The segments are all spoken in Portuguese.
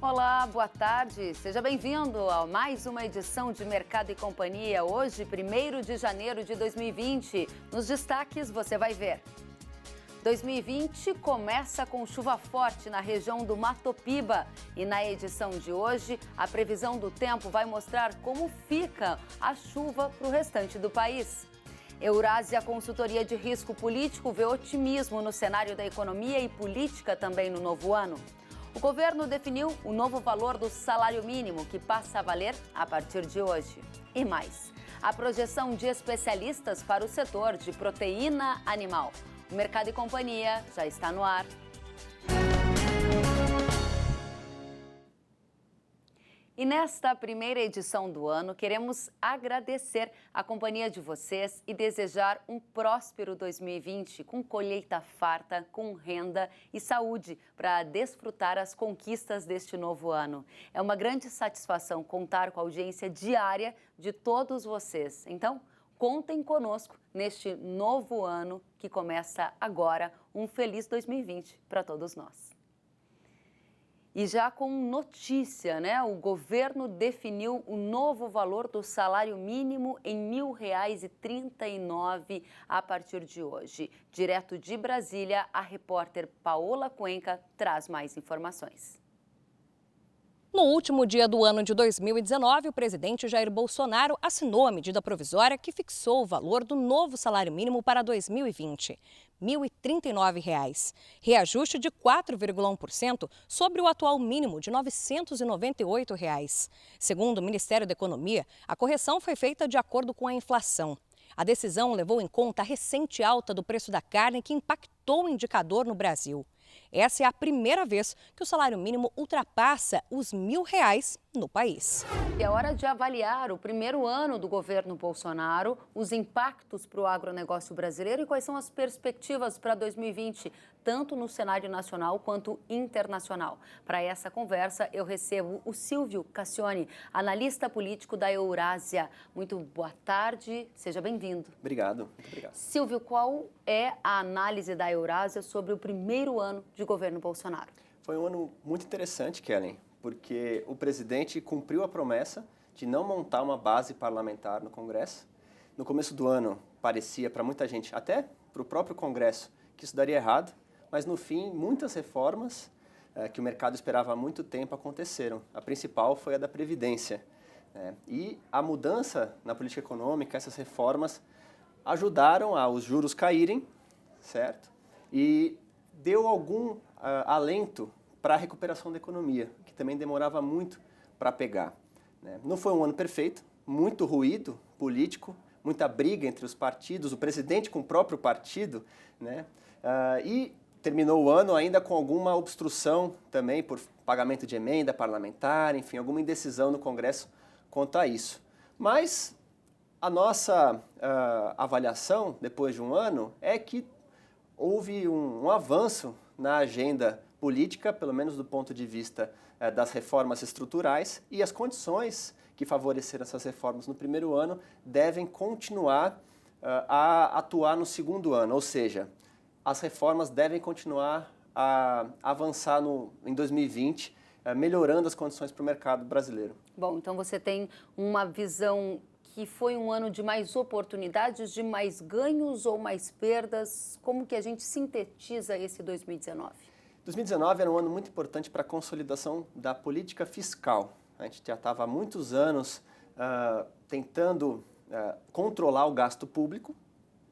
Olá, boa tarde. Seja bem-vindo a mais uma edição de Mercado e Companhia. Hoje, 1º de janeiro de 2020. Nos destaques você vai ver. 2020 começa com chuva forte na região do Mato Piba. E na edição de hoje, a previsão do tempo vai mostrar como fica a chuva para o restante do país. Eurásia Consultoria de Risco Político vê otimismo no cenário da economia e política também no novo ano. O governo definiu o novo valor do salário mínimo, que passa a valer a partir de hoje. E mais, a projeção de especialistas para o setor de proteína animal. O Mercado e Companhia já está no ar. E nesta primeira edição do ano, queremos agradecer a companhia de vocês e desejar um próspero 2020 com colheita farta, com renda e saúde para desfrutar as conquistas deste novo ano. É uma grande satisfação contar com a audiência diária de todos vocês. Então, contem conosco neste novo ano que começa agora. Um feliz 2020 para todos nós. E já com notícia, né? O governo definiu o novo valor do salário mínimo em R$ 1.039 a partir de hoje. Direto de Brasília, a repórter Paola Cuenca traz mais informações. No último dia do ano de 2019, o presidente Jair Bolsonaro assinou a medida provisória que fixou o valor do novo salário mínimo para 2020, R$ 1.039, reajuste de 4,1% sobre o atual mínimo de R$ 998. Segundo o Ministério da Economia, a correção foi feita de acordo com a inflação. A decisão levou em conta a recente alta do preço da carne que impactou o indicador no Brasil. Essa é a primeira vez que o salário mínimo ultrapassa os R$ 1.000 no país. É hora de avaliar o primeiro ano do governo Bolsonaro, os impactos para o agronegócio brasileiro e quais são as perspectivas para 2020, tanto no cenário nacional quanto internacional. Para essa conversa, eu recebo o Silvio Cassione, analista político da Eurásia. Muito boa tarde, seja bem-vindo. Obrigado, muito obrigado. Silvio, qual é a análise da Eurásia sobre o primeiro ano de governo Bolsonaro? Foi um ano muito interessante, Kellen, porque o presidente cumpriu a promessa de não montar uma base parlamentar no Congresso. No começo do ano, parecia para muita gente, até para o próprio Congresso, que isso daria errado, mas no fim, muitas reformas que o mercado esperava há muito tempo aconteceram. A principal foi a da Previdência. E a mudança na política econômica, essas reformas, ajudaram os juros caírem, certo? E deu algum alento para a recuperação da economia, que também demorava muito para pegar. Não foi um ano perfeito, muito ruído político, muita briga entre os partidos, o presidente com o próprio partido, e terminou o ano ainda com alguma obstrução também por pagamento de emenda parlamentar, enfim, alguma indecisão no Congresso quanto a isso. Mas a nossa avaliação, depois de um ano, é que houve um avanço na agenda política, pelo menos do ponto de vista das reformas estruturais, e as condições que favoreceram essas reformas no primeiro ano devem continuar a atuar no segundo ano, ou seja, as reformas devem continuar a avançar em 2020, melhorando as condições para o mercado brasileiro. Bom, então você tem uma visão que foi um ano de mais oportunidades, de mais ganhos ou mais perdas? Como que a gente sintetiza esse 2019? 2019 era um ano muito importante para a consolidação da política fiscal. A gente já estava há muitos anos tentando controlar o gasto público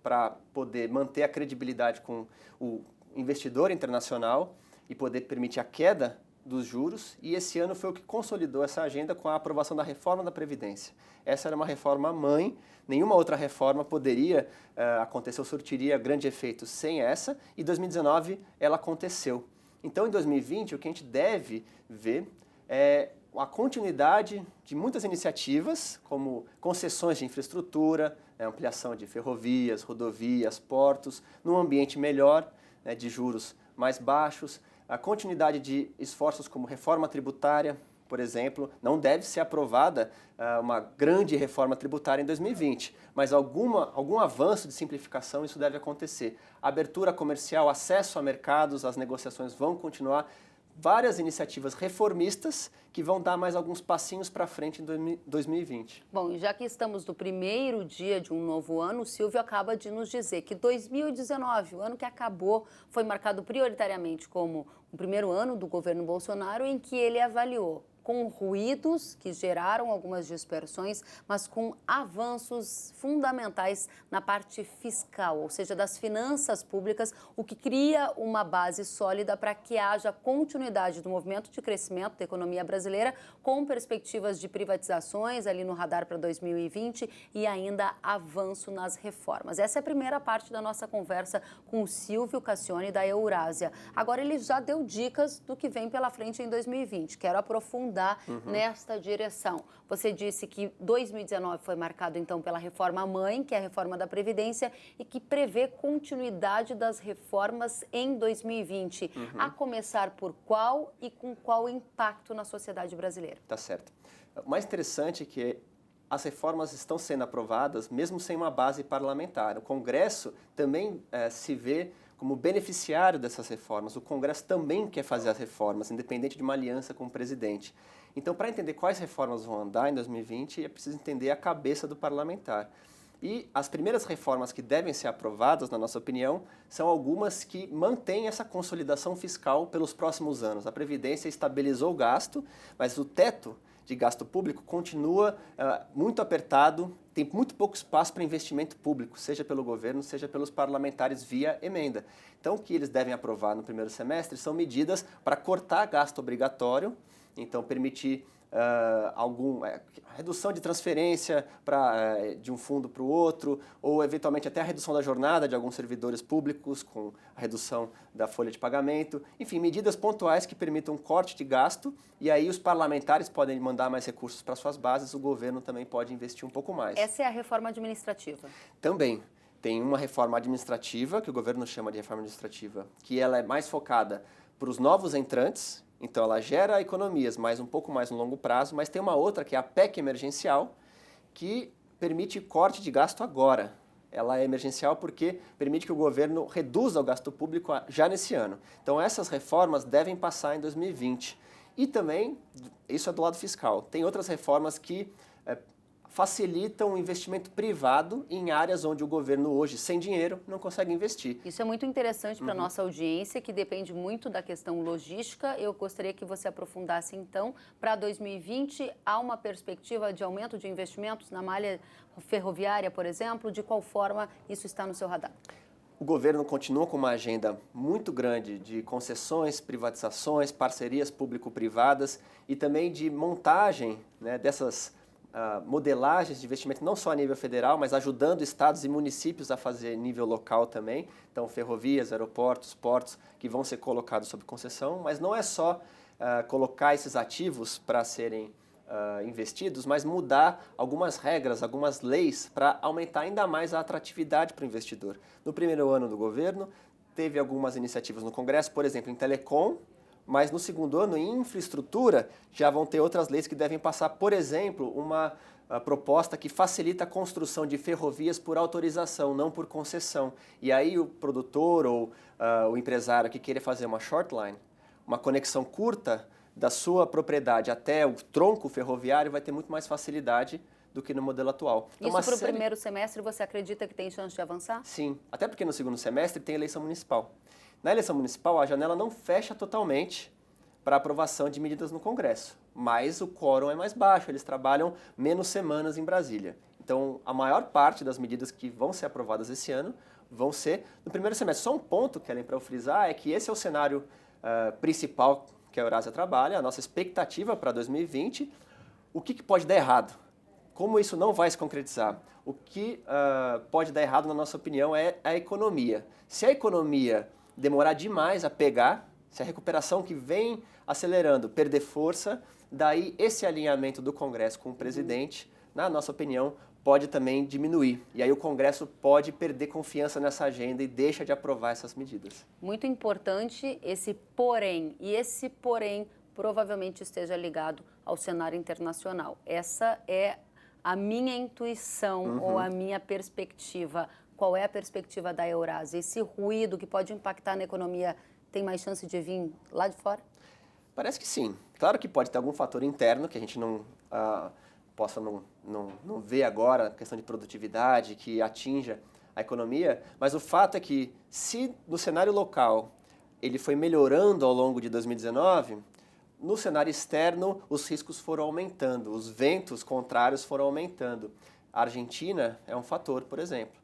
para poder manter a credibilidade com o investidor internacional e poder permitir a queda dos juros, e esse ano foi o que consolidou essa agenda com a aprovação da reforma da Previdência. Essa era uma reforma mãe, nenhuma outra reforma poderia acontecer ou surtiria grande efeito sem essa, e 2019 ela aconteceu. Então, em 2020, o que a gente deve ver é a continuidade de muitas iniciativas, como concessões de infraestrutura, ampliação de ferrovias, rodovias, portos, num ambiente melhor, de juros mais baixos, a continuidade de esforços como reforma tributária, por exemplo, não deve ser aprovada uma grande reforma tributária em 2020, mas algum avanço de simplificação, isso deve acontecer. Abertura comercial, acesso a mercados, as negociações vão continuar várias iniciativas reformistas que vão dar mais alguns passinhos para frente em 2020. Bom, e já que estamos no primeiro dia de um novo ano, o Silvio acaba de nos dizer que 2019, o ano que acabou, foi marcado prioritariamente como o primeiro ano do governo Bolsonaro, em que ele avaliou com ruídos que geraram algumas dispersões, mas com avanços fundamentais na parte fiscal, ou seja, das finanças públicas, o que cria uma base sólida para que haja continuidade do movimento de crescimento da economia brasileira, com perspectivas de privatizações ali no radar para 2020 e ainda avanço nas reformas. Essa é a primeira parte da nossa conversa com o Silvio Cassione, da Eurásia. Agora, ele já deu dicas do que vem pela frente em 2020. Quero aprofundar nesta direção. Você disse que 2019 foi marcado, então, pela reforma mãe, que é a reforma da Previdência, e que prevê continuidade das reformas em 2020. A começar por qual e com qual impacto na sociedade brasileira? Tá certo. O mais interessante é que as reformas estão sendo aprovadas mesmo sem uma base parlamentar. O Congresso também se vê como beneficiário dessas reformas. O Congresso também quer fazer as reformas, independente de uma aliança com o presidente. Então, para entender quais reformas vão andar em 2020, é preciso entender a cabeça do parlamentar. E as primeiras reformas que devem ser aprovadas, na nossa opinião, são algumas que mantêm essa consolidação fiscal pelos próximos anos. A Previdência estabilizou o gasto, mas o teto de gasto público continua muito apertado, tem muito pouco espaço para investimento público, seja pelo governo, seja pelos parlamentares via emenda. Então, o que eles devem aprovar no primeiro semestre são medidas para cortar gasto obrigatório, então permitir redução de transferência de um fundo para o outro, ou eventualmente até a redução da jornada de alguns servidores públicos com a redução da folha de pagamento. Enfim, medidas pontuais que permitam um corte de gasto, e aí os parlamentares podem mandar mais recursos para suas bases, o governo também pode investir um pouco mais. Essa é a reforma administrativa. Também. Tem uma reforma administrativa, que o governo chama de reforma administrativa, que ela é mais focada para os novos entrantes. Então, ela gera economias, mas um pouco mais no longo prazo, mas tem uma outra, que é a PEC emergencial, que permite corte de gasto agora. Ela é emergencial porque permite que o governo reduza o gasto público já nesse ano. Então, essas reformas devem passar em 2020. E também, isso é do lado fiscal, tem outras reformas que facilitam o investimento privado em áreas onde o governo hoje, sem dinheiro, não consegue investir. Isso é muito interessante para a nossa audiência, que depende muito da questão logística. Eu gostaria que você aprofundasse, então, para 2020, há uma perspectiva de aumento de investimentos na malha ferroviária, por exemplo? De qual forma isso está no seu radar? O governo continua com uma agenda muito grande de concessões, privatizações, parcerias público-privadas e também de montagem, né, dessas modelagens de investimento não só a nível federal, mas ajudando estados e municípios a fazer nível local também. Então, ferrovias, aeroportos, portos que vão ser colocados sob concessão, mas não é só colocar esses ativos para serem investidos, mas mudar algumas regras, algumas leis para aumentar ainda mais a atratividade para o investidor. No primeiro ano do governo, teve algumas iniciativas no Congresso, por exemplo, em telecom, mas no segundo ano, em infraestrutura, já vão ter outras leis que devem passar. Por exemplo, uma proposta que facilita a construção de ferrovias por autorização, não por concessão. E aí o produtor ou o empresário que queira fazer uma short line, uma conexão curta da sua propriedade até o tronco ferroviário, vai ter muito mais facilidade do que no modelo atual. Então, isso para o primeiro semestre, você acredita que tem chance de avançar? Sim, até porque no segundo semestre tem eleição municipal. Na eleição municipal, a janela não fecha totalmente para aprovação de medidas no Congresso, mas o quórum é mais baixo, eles trabalham menos semanas em Brasília. Então, a maior parte das medidas que vão ser aprovadas esse ano vão ser no primeiro semestre. Só um ponto, Kellen, para eu frisar, é que esse é o cenário principal que a Eurásia trabalha, a nossa expectativa para 2020. O que pode dar errado? Como isso não vai se concretizar? O que pode dar errado, na nossa opinião, é a economia. Se a economia demorar demais a pegar, se a recuperação que vem acelerando perder força, daí esse alinhamento do Congresso com o presidente, na nossa opinião, pode também diminuir. E aí o Congresso pode perder confiança nessa agenda e deixa de aprovar essas medidas. Muito importante esse porém, e esse porém provavelmente esteja ligado ao cenário internacional. Essa é a minha intuição ou a minha perspectiva. Qual é a perspectiva da Eurásia? Esse ruído que pode impactar na economia tem mais chance de vir lá de fora? Parece que sim. Claro que pode ter algum fator interno que a gente não possa não ver agora, questão de produtividade, que atinja a economia, mas o fato é que se no cenário local ele foi melhorando ao longo de 2019, no cenário externo os riscos foram aumentando, os ventos contrários foram aumentando. A Argentina é um fator, por exemplo.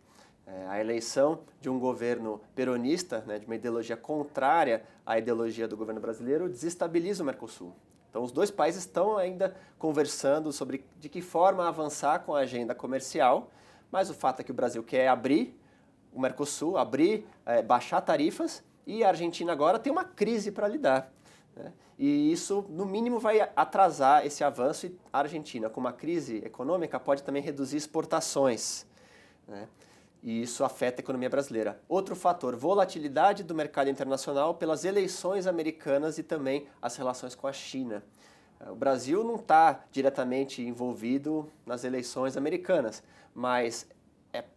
A eleição de um governo peronista, né, de uma ideologia contrária à ideologia do governo brasileiro, desestabiliza o Mercosul. Então, os dois países estão ainda conversando sobre de que forma avançar com a agenda comercial, mas o fato é que o Brasil quer abrir o Mercosul, baixar tarifas, e a Argentina agora tem uma crise para lidar, né? E isso, no mínimo, vai atrasar esse avanço, e a Argentina, com uma crise econômica, pode também reduzir exportações, né? E isso afeta a economia brasileira. Outro fator, volatilidade do mercado internacional pelas eleições americanas e também as relações com a China. O Brasil não está diretamente envolvido nas eleições americanas, mas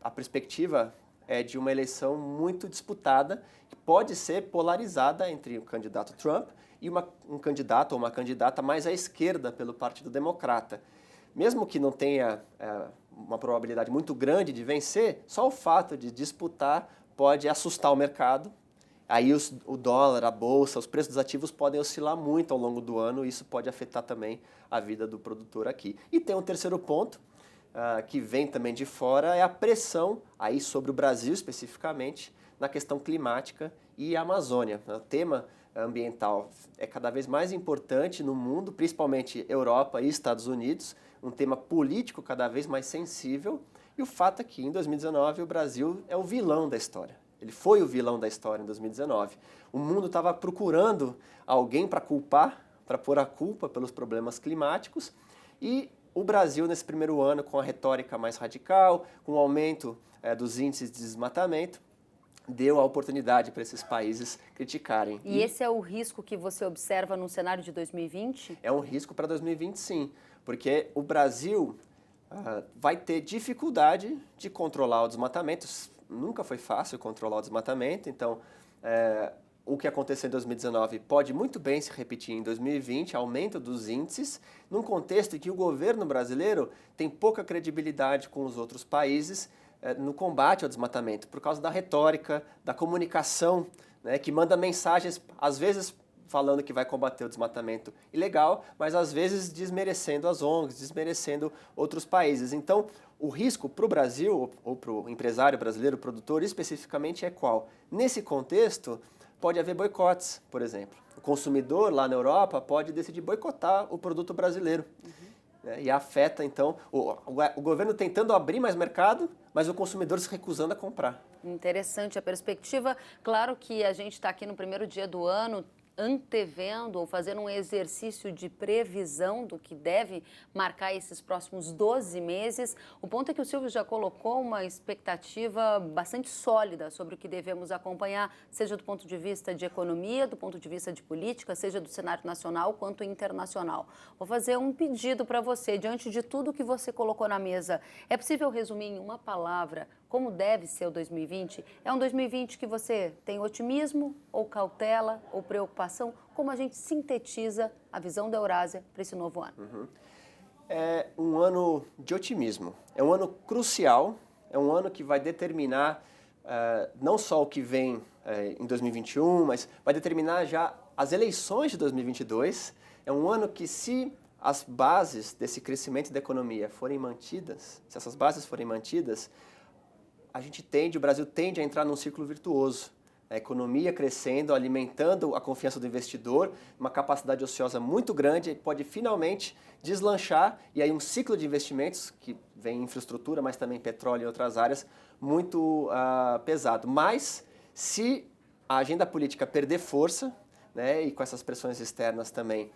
a perspectiva é de uma eleição muito disputada, que pode ser polarizada entre o candidato Trump e um candidato ou uma candidata mais à esquerda pelo Partido Democrata. Mesmo que não tenha uma probabilidade muito grande de vencer, só o fato de disputar pode assustar o mercado. Aí o dólar, a bolsa, os preços dos ativos podem oscilar muito ao longo do ano e isso pode afetar também a vida do produtor aqui. E tem um terceiro ponto, que vem também de fora, é a pressão aí sobre o Brasil especificamente na questão climática e a Amazônia. O tema ambiental é cada vez mais importante no mundo, principalmente Europa e Estados Unidos, um tema político cada vez mais sensível, e o fato é que em 2019 o Brasil é o vilão da história. Ele foi o vilão da história em 2019. O mundo estava procurando alguém para culpar, para pôr a culpa pelos problemas climáticos, e o Brasil, nesse primeiro ano, com a retórica mais radical, com o aumento dos índices de desmatamento, deu a oportunidade para esses países criticarem. E esse é o risco que você observa no cenário de 2020? É um risco para 2020, sim, porque o Brasil vai ter dificuldade de controlar o desmatamento. Nunca foi fácil controlar o desmatamento, então o que aconteceu em 2019 pode muito bem se repetir em 2020, aumento dos índices, num contexto em que o governo brasileiro tem pouca credibilidade com os outros países no combate ao desmatamento, por causa da retórica, da comunicação, né, que manda mensagens, às vezes falando que vai combater o desmatamento ilegal, mas às vezes desmerecendo as ONGs, desmerecendo outros países. Então, o risco para o Brasil, ou para o empresário brasileiro, o produtor especificamente, é qual? Nesse contexto, pode haver boicotes, por exemplo. O consumidor lá na Europa pode decidir boicotar o produto brasileiro. E afeta, então, o governo tentando abrir mais mercado, mas o consumidor se recusando a comprar. Interessante a perspectiva. Claro que a gente está aqui no primeiro dia do ano, antevendo ou fazendo um exercício de previsão do que deve marcar esses próximos 12 meses. O ponto é que o Silvio já colocou uma expectativa bastante sólida sobre o que devemos acompanhar, seja do ponto de vista de economia, do ponto de vista de política, seja do cenário nacional quanto internacional. Vou fazer um pedido para você, diante de tudo que você colocou na mesa. É possível resumir em uma palavra como deve ser o 2020? É um 2020 que você tem otimismo, ou cautela, ou preocupação? Como a gente sintetiza a visão da Eurásia para esse novo ano? É um ano de otimismo. É um ano crucial, é um ano que vai determinar não só o que vem em 2021, mas vai determinar já as eleições de 2022. É um ano que, se as bases desse crescimento da economia forem mantidas, se essas bases forem mantidas, o Brasil tende a entrar num círculo virtuoso. A economia crescendo, alimentando a confiança do investidor, uma capacidade ociosa muito grande, pode finalmente deslanchar, e aí um ciclo de investimentos, que vem em infraestrutura, mas também petróleo e outras áreas, muito pesado. Mas, se a agenda política perder força, né, e com essas pressões externas também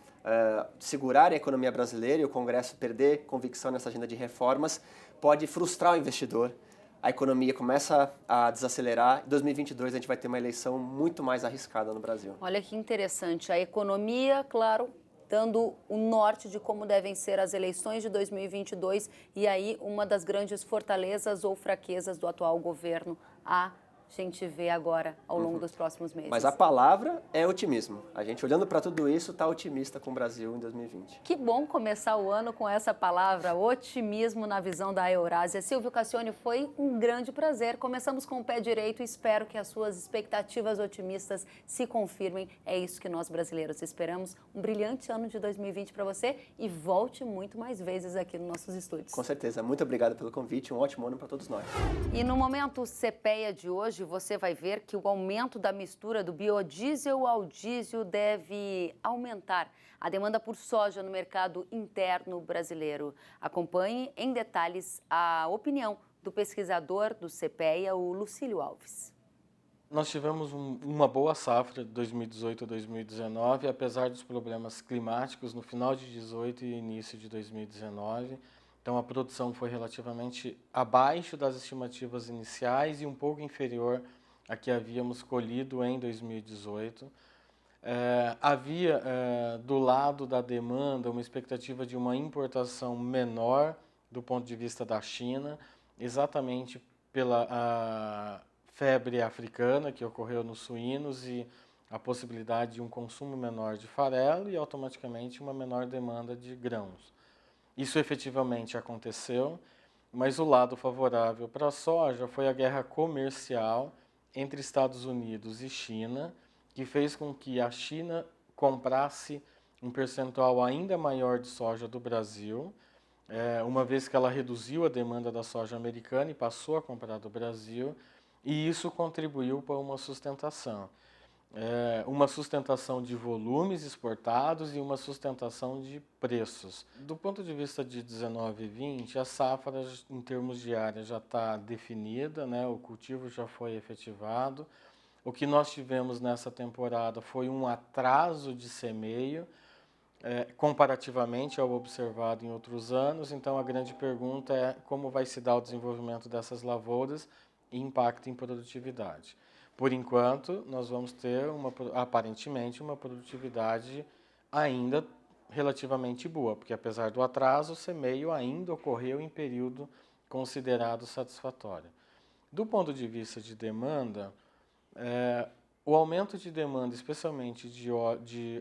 segurarem a economia brasileira e o Congresso perder convicção nessa agenda de reformas, pode frustrar o investidor. A economia começa a desacelerar. Em 2022, a gente vai ter uma eleição muito mais arriscada no Brasil. Olha que interessante. A economia, claro, dando o norte de como devem ser as eleições de 2022 e aí uma das grandes fortalezas ou fraquezas do atual governo, a a gente vê agora ao longo dos próximos meses. Mas a palavra é otimismo. A gente, olhando para tudo isso, está otimista com o Brasil em 2020. Que bom começar o ano com essa palavra, otimismo na visão da Eurásia. Silvio Cassione, foi um grande prazer. Começamos com o pé direito e espero que as suas expectativas otimistas se confirmem. É isso que nós brasileiros esperamos. Um brilhante ano de 2020 para você e volte muito mais vezes aqui nos nossos estúdios. Com certeza. Muito obrigado pelo convite. Um ótimo ano para todos nós. E no Momento CPEA de hoje, você vai ver que o aumento da mistura do biodiesel ao diesel deve aumentar a demanda por soja no mercado interno brasileiro. Acompanhe em detalhes a opinião do pesquisador do CPEA, o Lucílio Alves. Nós tivemos uma boa safra de 2018 a 2019, apesar dos problemas climáticos no final de 2018 e início de 2019. Então, a produção foi relativamente abaixo das estimativas iniciais e um pouco inferior à que havíamos colhido em 2018. Havia, do lado da demanda, uma expectativa de uma importação menor do ponto de vista da China, exatamente pela febre africana que ocorreu nos suínos e a possibilidade de um consumo menor de farelo e, automaticamente, uma menor demanda de grãos. Isso efetivamente aconteceu, mas o lado favorável para a soja foi a guerra comercial entre Estados Unidos e China, que fez com que a China comprasse um percentual ainda maior de soja do Brasil, uma vez que ela reduziu a demanda da soja americana e passou a comprar do Brasil, e isso contribuiu para uma sustentação. Uma sustentação de volumes exportados e uma sustentação de preços. Do ponto de vista de 19 e 20, a safra, em termos de área, já está definida, né? O cultivo já foi efetivado. O que nós tivemos nessa temporada foi um atraso de semeio, comparativamente ao observado em outros anos. Então, a grande pergunta é como vai se dar o desenvolvimento dessas lavouras e impacto em produtividade. Por enquanto, nós vamos ter, aparentemente, uma produtividade ainda relativamente boa, porque apesar do atraso, o semeio ainda ocorreu em período considerado satisfatório. Do ponto de vista de demanda, o aumento de demanda, especialmente de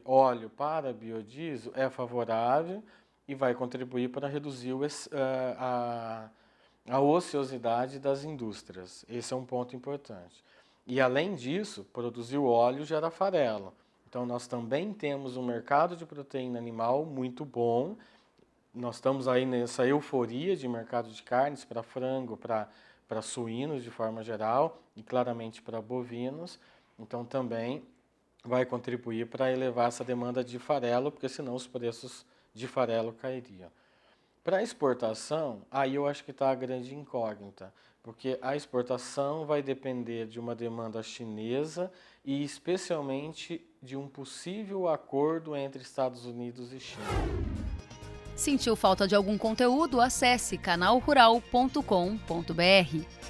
óleo para biodiesel, é favorável e vai contribuir para reduzir a ociosidade das indústrias. Esse é um ponto importante. E, além disso, produzir o óleo gera farelo. Então, nós também temos um mercado de proteína animal muito bom. Nós estamos aí nessa euforia de mercado de carnes para frango, para suínos de forma geral e, claramente, para bovinos. Então, também vai contribuir para elevar essa demanda de farelo, porque senão os preços de farelo cairiam. Para a exportação, aí eu acho que está a grande incógnita, porque a exportação vai depender de uma demanda chinesa e especialmente de um possível acordo entre Estados Unidos e China. Sentiu falta de algum conteúdo? Acesse canalrural.com.br.